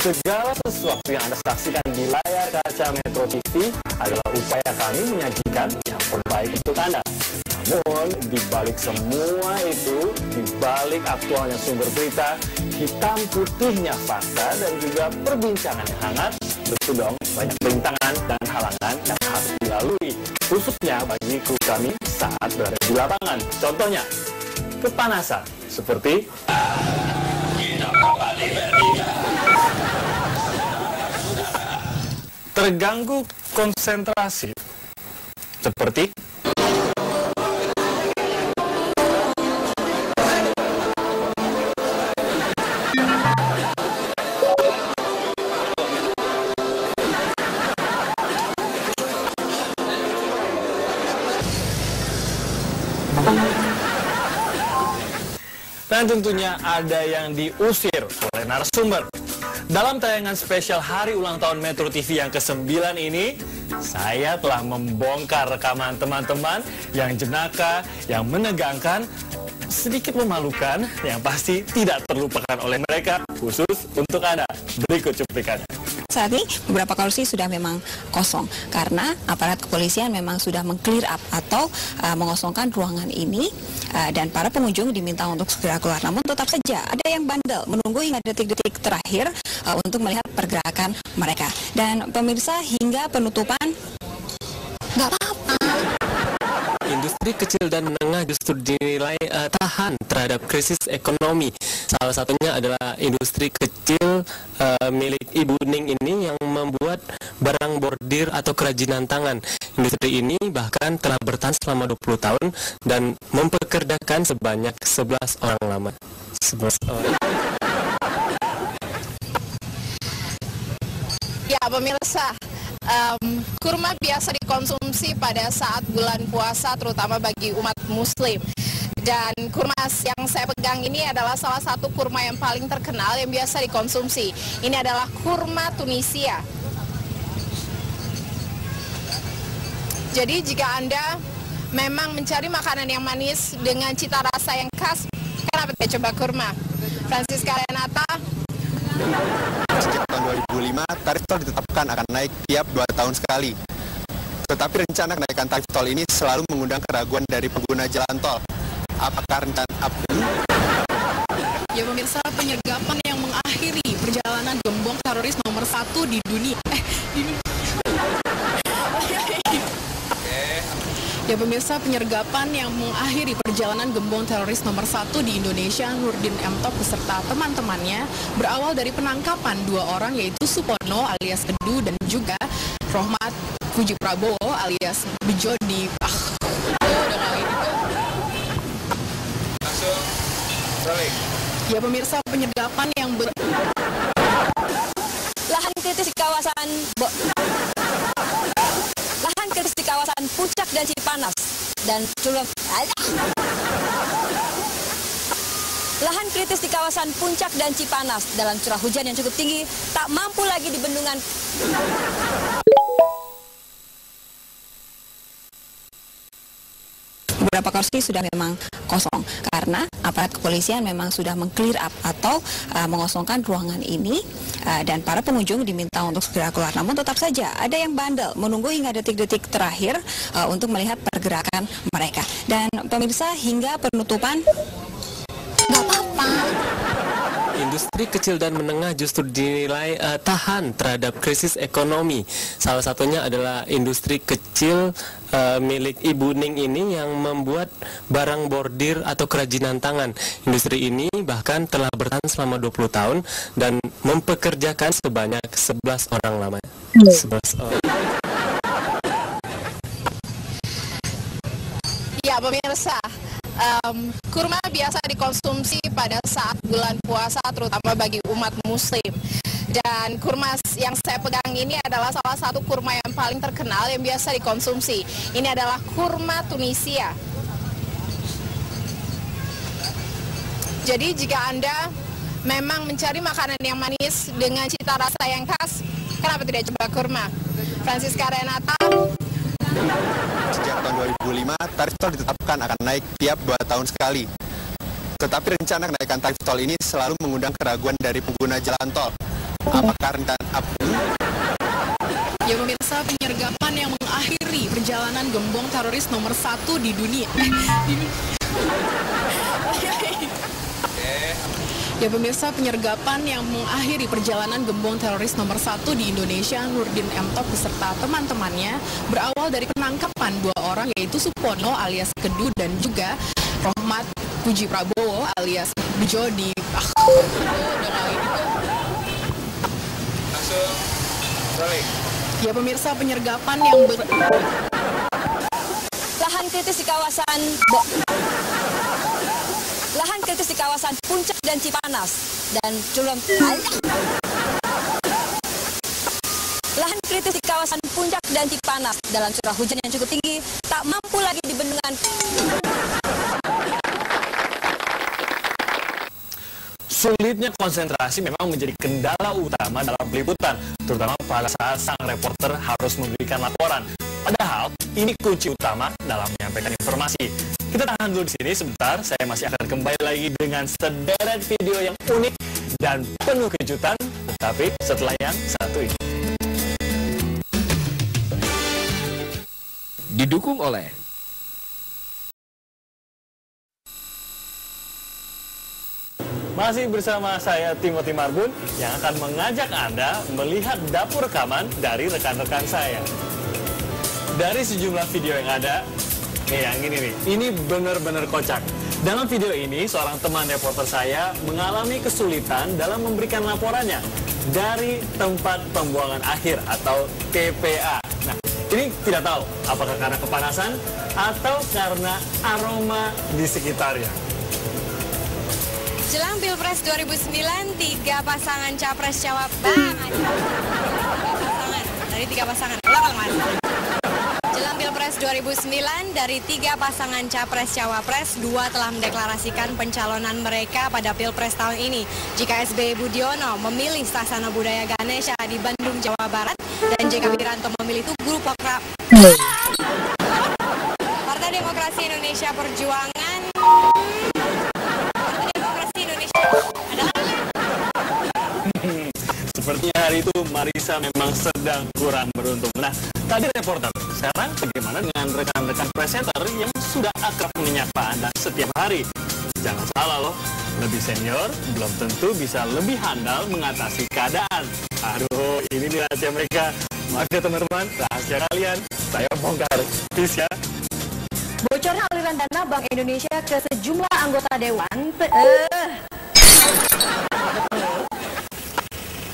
Segala sesuatu yang Anda saksikan di layar kaca Metro TV adalah upaya kami menyajikan yang terbaik untuk Anda. Namun, di balik semua itu, di balik aktualnya sumber berita, hitam putihnya fakta dan juga perbincangan yang hangat, tentu dong banyak rintangan dan halangan yang harus dilalui, khususnya bagi kru kami saat berada di lapangan. Contohnya, kepanasan, seperti terganggu konsentrasi, seperti dan tentunya ada yang diusir oleh narasumber. Dalam tayangan spesial hari ulang tahun Metro TV yang ke-9 ini, saya telah membongkar rekaman teman-teman yang jenaka, yang menegangkan, sedikit memalukan, yang pasti tidak terlupakan oleh mereka, khusus untuk Anda. Berikut cuplikannya. Saat ini beberapa kursi sudah memang kosong karena aparat kepolisian memang sudah meng-clear up atau mengosongkan ruangan ini dan para pengunjung diminta untuk segera keluar. Namun tetap saja ada yang bandel menunggu hingga detik-detik terakhir untuk melihat pergerakan mereka. Dan pemirsa, hingga penutupan nggak apa-apa. Industri kecil dan menengah justru dinilai tahan terhadap krisis ekonomi. Salah satunya adalah industri kecil milik Ibu Ning ini yang membuat barang bordir atau kerajinan tangan. Industri ini bahkan telah bertahan selama 20 tahun dan mempekerjakan sebanyak 11 orang lama. 11 orang. Ya, pemirsa, kurma biasa dikonsumsi pada saat bulan puasa, terutama bagi umat muslim. Dan kurma yang saya pegang ini adalah salah satu kurma yang paling terkenal yang biasa dikonsumsi. Ini adalah kurma Tunisia. Jadi jika Anda memang mencari makanan yang manis dengan cita rasa yang khas, kenapa tidak coba kurma? Francisca Renata. Sejak tahun 2005, tarif tol ditetapkan akan naik tiap 2 tahun sekali. Tetapi rencana kenaikan tarif tol ini selalu mengundang keraguan dari pengguna jalan tol. Apakah rencana Ya pemirsa, penyergapan yang mengakhiri perjalanan gembong teroris nomor 1 di dunia. Ya pemirsa, penyergapan yang mengakhiri perjalanan gembong teroris nomor 1 di Indonesia, Nurdin M. Top beserta teman-temannya, berawal dari penangkapan 2 orang, yaitu Supono alias Edu dan juga Rohmat Puji Prabowo alias Bejo di Ya pemirsa, penyergapan yang Lahan kritis di kawasan Puncak dan Cipanas dan Lahan kritis di kawasan Puncak dan Cipanas dalam curah hujan yang cukup tinggi tak mampu lagi di bendungan. Beberapa kursi sudah memang kosong karena aparat kepolisian memang sudah meng-clear up atau mengosongkan ruangan ini dan para pengunjung diminta untuk segera keluar. Namun tetap saja ada yang bandel menunggu hingga detik-detik terakhir untuk melihat pergerakan mereka. Dan pemirsa, hingga penutupan nggak apa-apa. Industri kecil dan menengah justru dinilai tahan terhadap krisis ekonomi. Salah satunya adalah industri kecil milik Ibu Ning ini yang membuat barang bordir atau kerajinan tangan. Industri ini bahkan telah bertahan selama 20 tahun dan mempekerjakan sebanyak 11 orang lama. 11 orang. Ya, pemirsa, kurma biasa dikonsumsi pada saat bulan puasa, terutama bagi umat muslim. Dan kurma yang saya pegang ini adalah salah satu kurma yang paling terkenal yang biasa dikonsumsi. Ini adalah kurma Tunisia. Jadi jika Anda memang mencari makanan yang manis dengan cita rasa yang khas, kenapa tidak coba kurma? Francisca Renata. Sejak tahun 2005, tarif tol ditetapkan akan naik tiap 2 tahun sekali. Tetapi rencana kenaikan tarif tol ini selalu mengundang keraguan dari pengguna jalan tol. Apakah rencana Ya pemirsa, penyergapan yang mengakhiri perjalanan gembong teroris nomor 1 di dunia. Ya pemirsa, penyergapan yang mengakhiri perjalanan gembong teroris nomor 1 di Indonesia, Nurdin M. Top beserta teman-temannya, berawal dari penangkapan 2 orang, yaitu Supono alias Kedu dan juga Rohmat Puji Prabowo alias Bejo di Ya pemirsa, penyergapan yang lahan kritis di kawasan Puncak dan Cipanas dan lahan kritis di kawasan Puncak dan Cipanas dalam curah hujan yang cukup tinggi tak mampu lagi dibendung. Sulitnya konsentrasi memang menjadi kendala utama dalam peliputan, terutama pada saat sang reporter harus memberikan laporan. Padahal ini kunci utama dalam menyampaikan informasi. Kita tahan dulu di sini sebentar, saya masih akan kembali lagi dengan sederet video yang unik dan penuh kejutan, tetapi setelah yang satu ini. Didukung oleh Masih bersama saya Timothy Marbun yang akan mengajak Anda melihat dapur rekaman dari rekan-rekan saya. Dari sejumlah video yang ada, nih yang ini nih, ini benar-benar kocak. Dalam video ini, seorang teman reporter saya mengalami kesulitan dalam memberikan laporannya dari tempat pembuangan akhir atau TPA. Nah, ini tidak tahu apakah karena kepanasan atau karena aroma di sekitarnya. Jelang Pilpres 2009, 3 pasangan capres-cawapres dari 3 pasangan. Jelang Pilpres 2009, dari 3 pasangan capres-cawapres, 2 telah mendeklarasikan pencalonan mereka pada Pilpres tahun ini. Jika SBY Budiono memilih Sasana Budaya Ganesha di Bandung, Jawa Barat, dan JK Wiranto memilih Tugu Pokra. Partai Demokrasi Indonesia Perjuangan. Sepertinya hari itu Marissa memang sedang kurang beruntung. Nah, tadi reporter, sekarang bagaimana dengan rekan-rekan presenter yang sudah akrab menyapa Anda setiap hari? Jangan salah loh, lebih senior belum tentu bisa lebih handal mengatasi keadaan. Aduh, ini nih rahasia mereka. Maaf ya teman-teman, rahasia kalian saya bongkar. Peace ya. Bocornya aliran dana Bank Indonesia ke sejumlah anggota Dewan.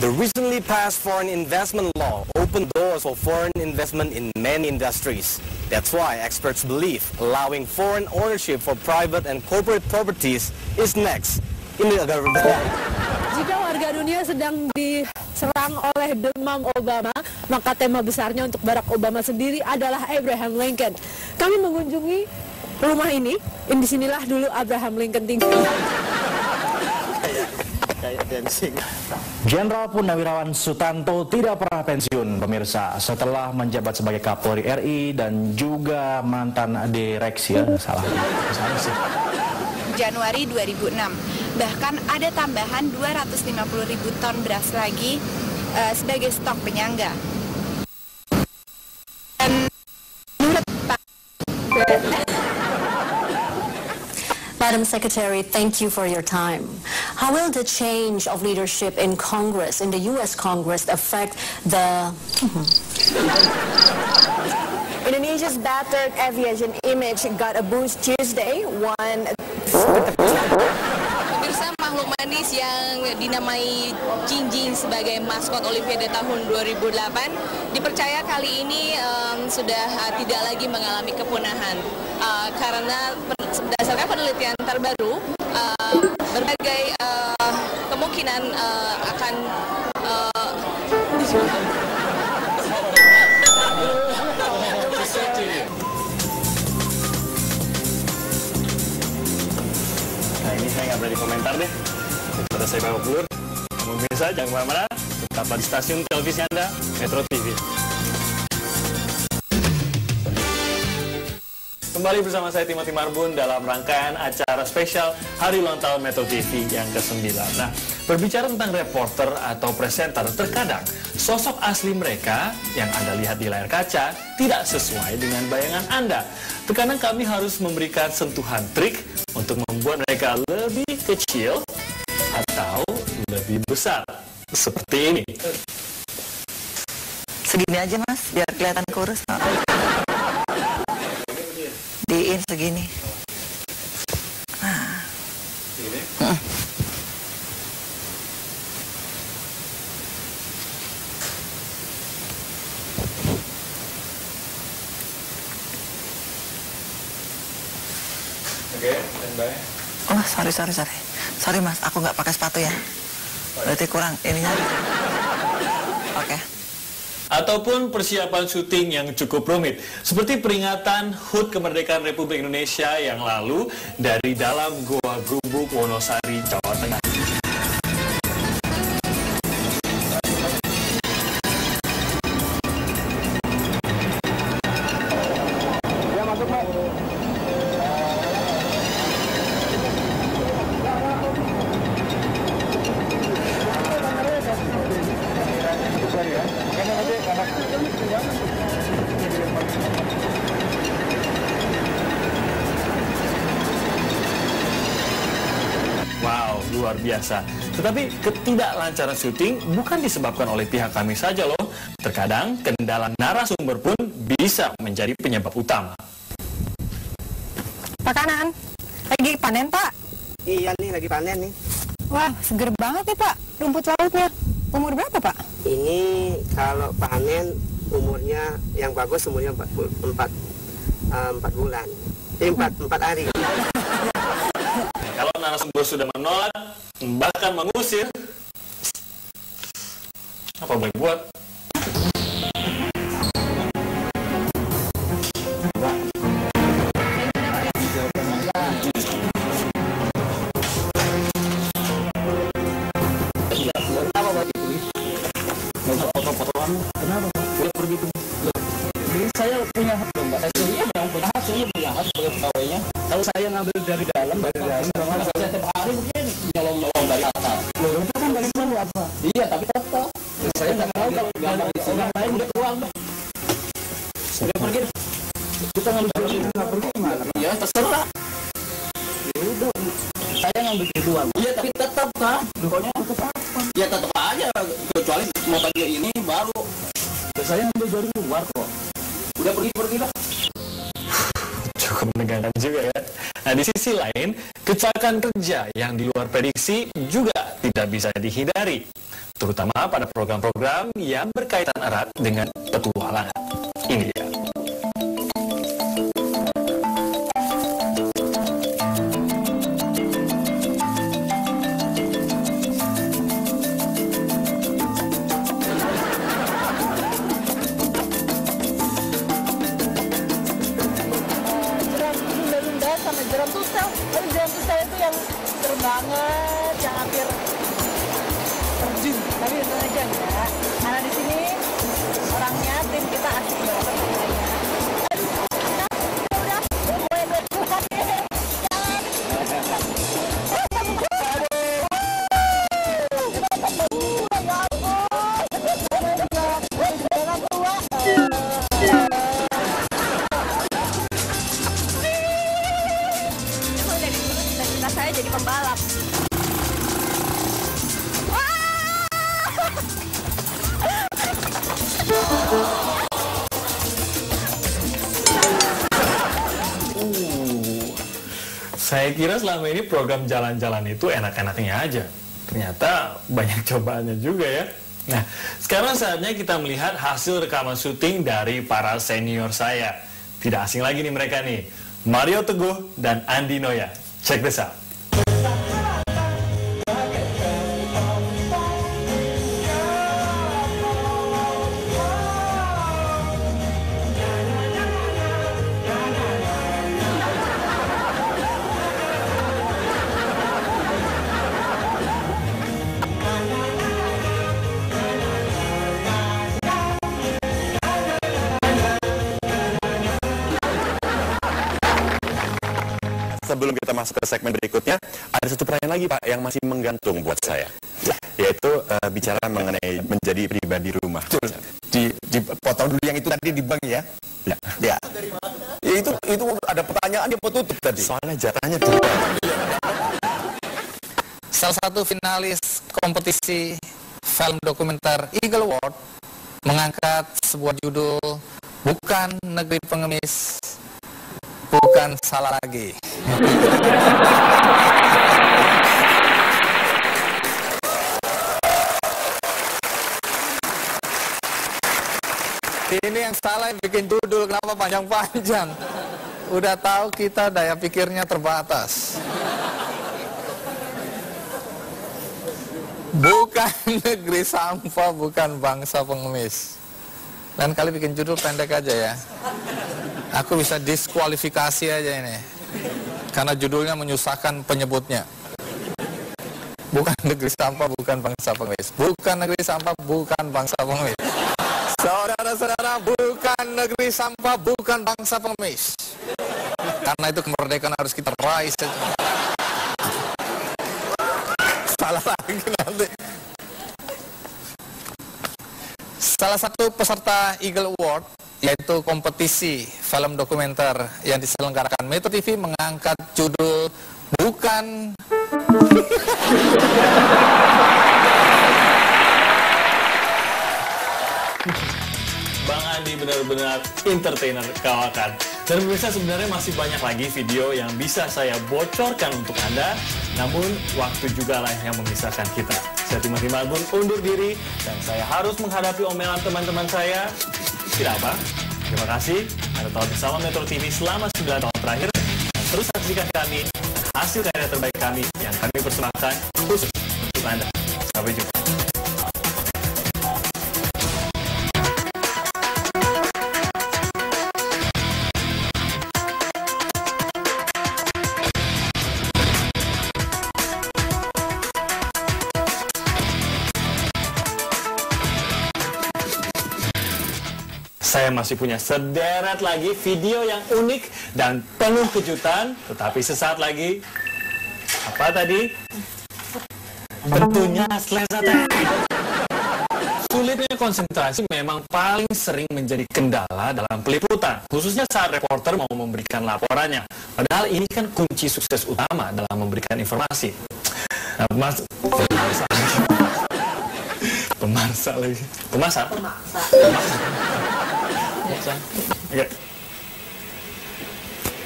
The recently passed foreign investment law opened doors for foreign investment in many industries. That's why experts believe allowing foreign ownership for private and corporate properties is next in the government. Jika warga dunia sedang diserang oleh demam Obama, maka tema besarnya untuk Barack Obama sendiri adalah Abraham Lincoln. Kami mengunjungi rumah ini, disinilah dulu Abraham Lincoln tinggal. Jenderal Purnawirawan Sutanto tidak pernah pensiun, pemirsa, setelah menjabat sebagai Kapolri RI dan juga mantan direksi sih. Januari 2006. Bahkan ada tambahan 250.000 ton beras lagi sebagai stok penyangga. Dan menurut Pak Madam Secretary, thank you for your time. How will the change of leadership in Congress, in the U.S. Congress, affect the... Indonesia's battered aviation image got a boost Tuesday when... Pemirsa, makhluk manis yang dinamai Jinjing sebagai maskot Olimpiade tahun 2008 dipercaya kali ini sudah tidak lagi mengalami kepunahan karena berdasarkan penelitian terbaru berbagai kemungkinan akan Nah, ini saya nggak berani komentar deh. Daripada saya bawa pelur. Namun pemirsa, jangan kemana-mana. Tetaplah di stasiun televisi Anda, Metro TV. Kembali bersama saya Timothy Marbun dalam rangkaian acara spesial Hari Ulang Tahun Metro TV yang ke-9. Nah, Berbicara tentang reporter atau presenter, terkadang sosok asli mereka yang Anda lihat di layar kaca tidak sesuai dengan bayangan Anda. Terkadang kami harus memberikan sentuhan trik untuk membuat mereka lebih kecil atau lebih besar. Seperti ini. Segini aja Mas, biar kelihatan kurus. Diin segini. Nah. Oke, standby. Oh, sorry. Sorry Mas, aku nggak pakai sepatu ya. Berarti kurang ininya. Oke. Ataupun persiapan syuting yang cukup rumit, seperti peringatan HUT Kemerdekaan Republik Indonesia yang lalu dari dalam Goa Gubuk, Wonosari, Jawa Tengah. Ya, masuk, Pak. Wow, luar biasa. Tetapi ketidaklancaran syuting bukan disebabkan oleh pihak kami saja loh. Terkadang kendala narasumber pun bisa menjadi penyebab utama. Pak Kanan, lagi panen Pak? Iya nih, lagi panen nih. Wah, seger banget nih Pak, rumput lautnya. Umur berapa Pak? Ini kalau panen umurnya yang bagus umurnya 4 bulan. 4 hari. Kalau narasumber sudah menolak, bahkan mengusir, apa boleh buat? Kenapa? Udah pergi tuh. Saya punya hak dong, Mbak. Saya yang punya hak, saya punya hak sebagai pegawainya. Kalau saya ngambil dari dalam, saya tiap hari begini nyolong dari atas. Loh, itu kan dari mana apa? Iya, tapi tetap. Saya nggak tahu kalau orang lain udah uang. Udah pergi. Kita ngambil dari nggak pergi gimana? Iya, terserah. Ya udah. Saya ngambil dari uang. Iya, tapi tetap kan. Pokoknya tetap apa? Ya tetap aja. Kecuali mau tadi ini baru. Saya ngambil dari luar kok. Udah pergi lah. Cukup menegangkan juga ya. Nah, di sisi lain, kecelakaan kerja yang di luar prediksi juga tidak bisa dihindari, terutama pada program-program yang berkaitan erat dengan petualangan. Ini dia. Jeram susah itu yang seru banget, yang hampir terjun. Tapi itu aja enggak. Karena di sini orangnya tim kita asik banget. Saya jadi pembalap. Saya kira selama ini program jalan-jalan itu enak-enaknya aja. Ternyata banyak cobaannya juga ya. Nah, sekarang saatnya kita melihat hasil rekaman syuting dari para senior saya. Tidak asing lagi nih mereka nih. Mario Teguh dan Andi Noya. Check this out. Sebelum kita masuk ke segmen berikutnya, ada satu pertanyaan lagi Pak yang masih menggantung buat saya. yaitu bicara mengenai menjadi pribadi rumah. Dipotong dulu yang itu tadi di bank ya? Ya. Ya itu ada pertanyaan dia mau tutup tadi. Soalnya jatahnya dua. Salah satu finalis kompetisi film dokumenter Eagle Award mengangkat sebuah judul Bukan Negeri Pengemis, Bukan Salah Lagi. Ini yang salah yang bikin judul, kenapa panjang-panjang? Udah tahu kita daya pikirnya terbatas. Bukan negeri sampah, bukan bangsa pengemis. Lain kali bikin judul pendek aja ya. Aku bisa diskualifikasi aja ini. Karena judulnya menyusahkan penyebutnya. Bukan negeri sampah, bukan bangsa pengemis. Bukan negeri sampah, bukan bangsa pengemis. Saudara-saudara, bukan negeri sampah, bukan bangsa pengemis. Karena itu kemerdekaan harus kita raih. Salah lagi nanti. Salah satu peserta Eagle Award, yaitu kompetisi film dokumenter yang diselenggarakan Metro TV, mengangkat judul Bukan Bang Andi benar-benar entertainer kawakan. Dan pemirsa, sebenarnya masih banyak lagi video yang bisa saya bocorkan untuk Anda, namun waktu juga lah yang memisahkan kita. Saya Timothy Marbun undur diri dan saya harus menghadapi omelan teman-teman saya. Tidak apa, terima kasih Anda telah bersama Metro TV selama 9 tahun terakhir. Dan terus saksikan kami, hasil karya terbaik kami yang kami persembahkan khusus untuk Anda. Sampai jumpa. Saya masih punya sederet lagi video yang unik dan penuh kejutan, tetapi sesaat lagi, apa tadi? Tentunya Slezateh. Sulitnya konsentrasi memang paling sering menjadi kendala dalam peliputan, khususnya saat reporter mau memberikan laporannya. Padahal ini kan kunci sukses utama dalam memberikan informasi. Nah, Pemirsa lagi. Pemirsa. Oke.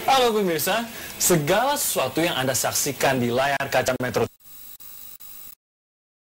Halo pemirsa, segala sesuatu yang Anda saksikan di layar kaca Metro